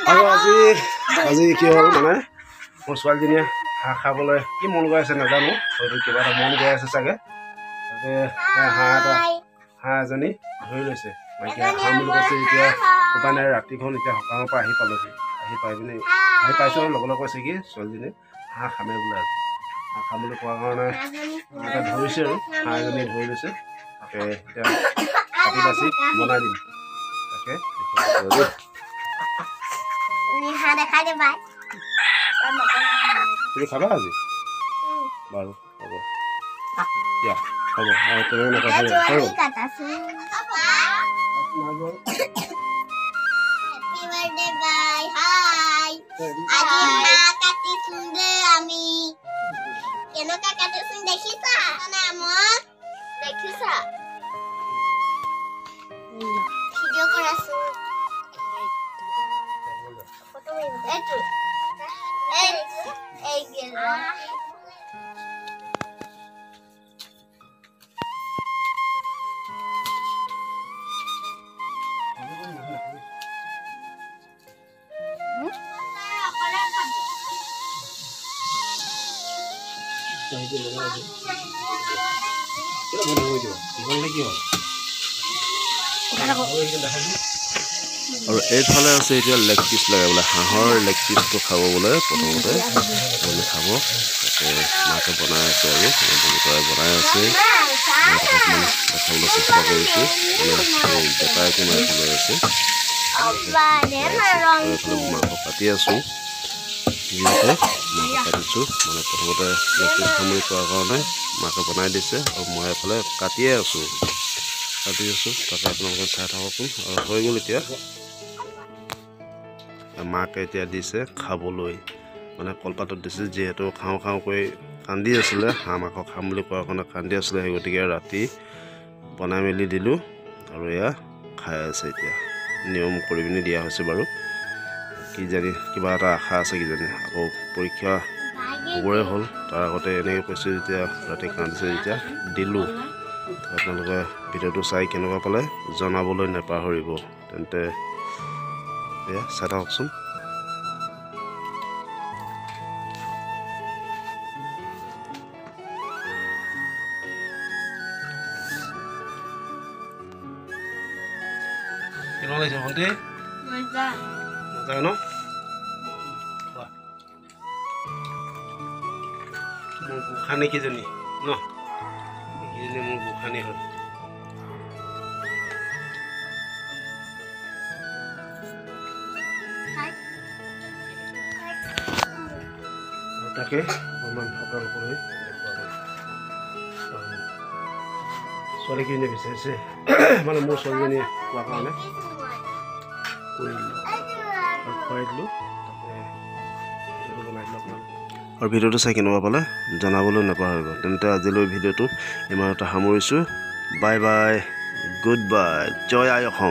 আৰু আজি কি হ'ল মানে মোৰ ছোৱালীজনীয়ে হাঁহ খাবলৈ কি মন গৈ আছে নাজানো হয়তো কিবা এটা মন গৈ আছে চাগে তাকে হাঁহ এজনী ধৰি লৈছে মাইকীয়ে হাঁহ বুলি কৈছে এতিয়া উপায় নাই ৰাতিখন এতিয়া সকামৰ পৰা আহি পালোহি আহি পাইছোঁ আৰু লগে লগে কৈছে কি ছোৱালীজনী হাঁহ খামে বোলে আজি হাঁহ খাম বুলি কোৱাৰ কাৰণে এটা ধৰিছে আৰু হাঁহ এজনী ধৰি লৈছে তাকে এতিয়া কাটি বাচি বনাই দিম তাকে তুমি খাবা আজি বাৰু হ'ব দিয়া হ'ব তেনেকৈ আৰু এইফালে আছে এতিয়া লেগ পিচ লাগে বোলে হাঁহৰ লেগ পিচটো খাব বোলে প্ৰথমতে খাব তাকে মাকে বনাই আছে আৰু বনাই আছে দেখাবলৈ চেষ্টা কৰিছোঁ মানে বেটাইকে মাংস লৈ আছে মাংস কাটি আছোঁ মাংস কাটিছোঁ মানে প্ৰথমতে লেগ পিচ সামৰি পোৱাৰ কাৰণে মাকে বনাই দিছে আৰু মই এফালে কাটিয়ে আছোঁ তাকে আপোনালোকে চাই থাককচোন আৰু হৈ গ'ল এতিয়া মাকে এতিয়া দিছে খাবলৈ মানে কলপাতত দিছে যিহেতু খাওঁ কৰি কান্দি আছিলে হাঁহ মাংস খাম বুলি কোৱাৰ কাৰণে কান্দি আছিলে সেই গতিকে ৰাতি বনাই মেলি দিলোঁ আৰু এয়া খাই আছে এতিয়া নিয়ম কৰি পিনি দিয়া হৈছে বাৰু কিজানি কিবা এটা আশা আছে কিজানি আকৌ পৰীক্ষা হ'বৰে হ'ল তাৰ আগতে এনেকৈ কৈছোঁ যেতিয়া ৰাতি কান্দিছে যেতিয়া দিলোঁ আপোনালোকে ভিডিঅ'টো চাই কেনেকুৱা পালে জনাবলৈ নাপাহৰিব তেন্তে এয়া চাই থাককচোন কেনেকুৱা লাগিছে ভণ্টি মজা ন মোৰ গোসানী কিজনী ন এইকেইজনী মোৰ গোসানী হ'ল তাকে অকণমান সকাল কৰি ছোৱালীকেইজনীয়ে বিচাৰিছে মানে মোৰ ছোৱালীজনীয়ে কোৱাৰ কাৰণে খুৱাই দিলোঁ আৰু ভিডিঅ'টো চাই কেনেকুৱা পালে জনাবলৈ নাপাহৰিব তেন্তে আজিলৈ ভিডিঅ'টো ইমানতে সামৰিছোঁ বাই বাই গুড বাই জয় আই অসম।